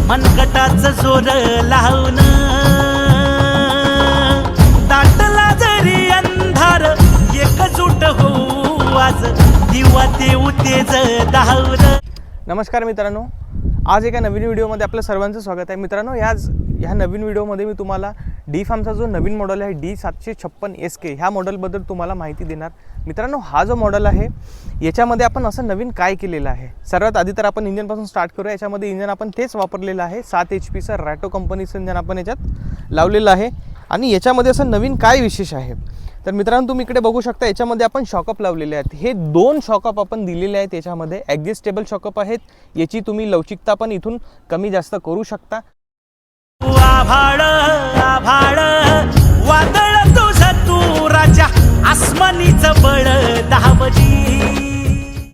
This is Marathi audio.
मनगटाचं जोर लावून दाटला जरी अंधार एकजूट होऊ आज दिवा देऊ तेज दाहून. नमस्कार मित्रांनो, आज एका नवीन व्हिडिओमध्ये आपलं सर्वांचं स्वागत आहे. मित्रांनो, ह्या नवीन व्हिडिओमध्ये मी तुम्हाला डी फार्मचा जो नवीन मॉडेल आहे D756SK ह्या मॉडेलबद्दल तुम्हाला माहिती देणार. मित्रांनो, हा जो मॉडेल आहे याच्यामध्ये आपण असं नवीन काय केलेलं आहे. सर्वात आधी तर आपण इंजनपासून स्टार्ट करूया. याच्यामध्ये इंजन आपण तेच वापरलेलं आहे, 7 HP रॅटो कंपनीचं इंजन आपण याच्यात लावलेलं आहे. आणि याच्यामध्ये असं नवीन काय विशेष आहे तर मित्रांनो, तुम्ही इकडे बघू शकता याच्यामध्ये आपण शॉकअप लावलेले आहेत. हे 2 शॉकअप आपण दिलेले आहेत. याच्यामध्ये ॲडजस्टेबल शॉकअप आहेत. याची तुम्ही लवचिकता पण इथून कमी जास्त करू शकता. आभाळ आभाळ वादळ तुझं तू राजा आसमानीचं बळ दावजी.